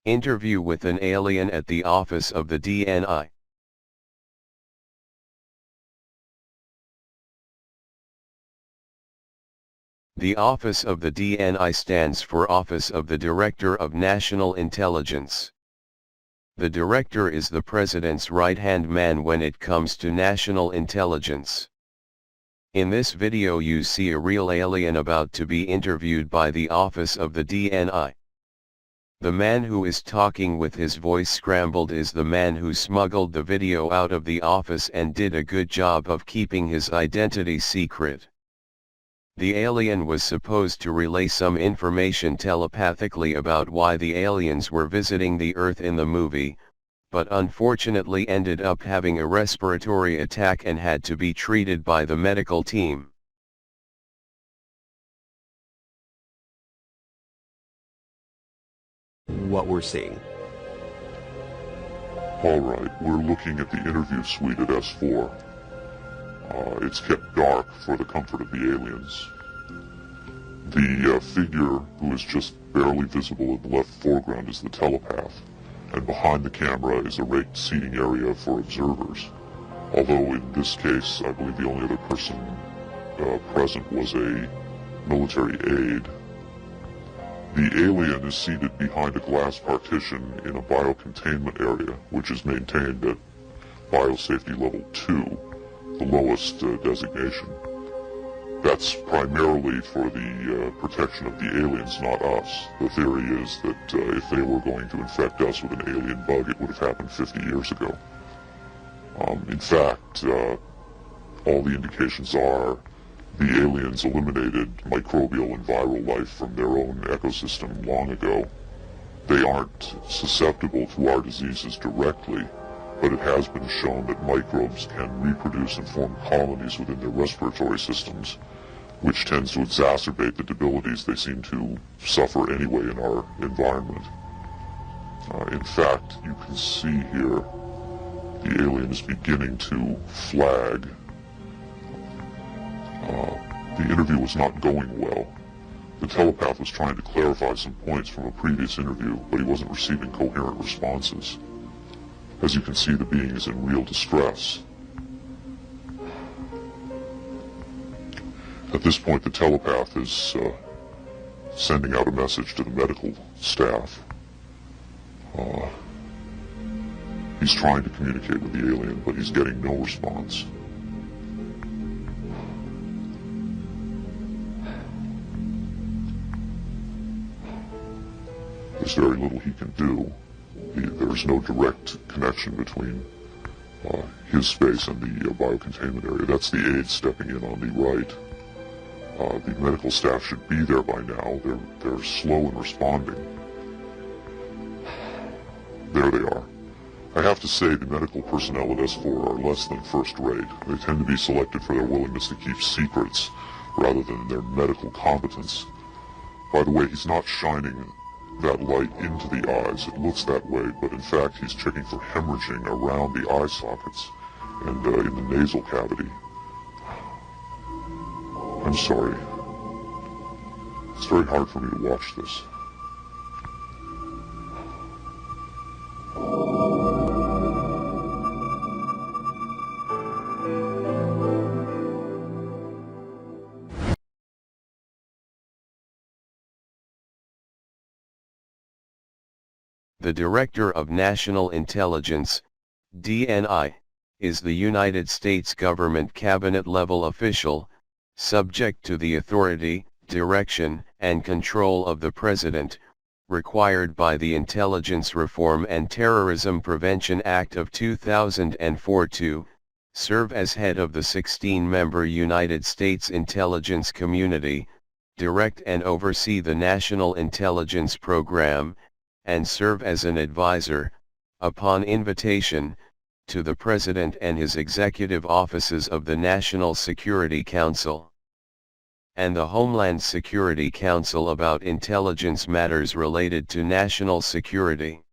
Interview with an alien at the office of the DNI. The Office of the DNI stands for Office of the Director of National Intelligence. The Director is the President's right-hand man when it comes to national intelligence. In this video you see a real alien about to be interviewed by the Office of the DNI. The man who is talking with his voice scrambled is the man who smuggled the video out of the office and did a good job of keeping his identity secret. The alien was supposed to relay some information telepathically about why the aliens were visiting the Earth in the movie, but unfortunately ended up having a respiratory attack and had to be treated by the medical team. What we're seeing. Alright, we're looking at the interview suite at S4. It's kept dark for the comfort of the aliens. The figure who is just barely visible in the left foreground is the telepath, and behind the camera is a raked seating area for observers. Although in this case, I believe the only other person present was a military aide. The alien is seated behind a glass partition in a biocontainment area, which is maintained at Biosafety Level 2, the lowest designation. That's primarily for the protection of the aliens, not us. The theory is that if they were going to infect us with an alien bug, it would have happened 50 years ago. In fact, all the indications are the aliens eliminated microbial and viral life from their own ecosystem long ago. They aren't susceptible to our diseases directly, but it has been shown that microbes can reproduce and form colonies within their respiratory systems, which tends to exacerbate the debilities they seem to suffer anyway in our environment. In fact, you can see here the alien is beginning to flag. The interview was not going well. The telepath was trying to clarify some points from a previous interview, but he wasn't receiving coherent responses. As you can see, the being is in real distress. At this point, the telepath is sending out a message to the medical staff. He's trying to communicate with the alien, but he's getting no response. There's very little he can do. There's no direct connection between his space and the biocontainment area. That's the aide stepping in on the right. The medical staff should be there by now. They're slow in responding. There they are. I have to say the medical personnel at S4 are less than first rate. They tend to be selected for their willingness to keep secrets rather than their medical competence. By the way, he's not shining that light into the eyes. It looks that way, but in fact he's checking for hemorrhaging around the eye sockets and in the nasal cavity. I'm sorry. It's very hard for me to watch this. The Director of National Intelligence, DNI, is the United States government cabinet-level official, subject to the authority, direction, and control of the President, required by the Intelligence Reform and Terrorism Prevention Act of 2004 to serve as head of the 16-member United States intelligence community, direct and oversee the National Intelligence Program, and serve as an advisor, upon invitation, to the President and his executive offices of the National Security Council and the Homeland Security Council about intelligence matters related to national security.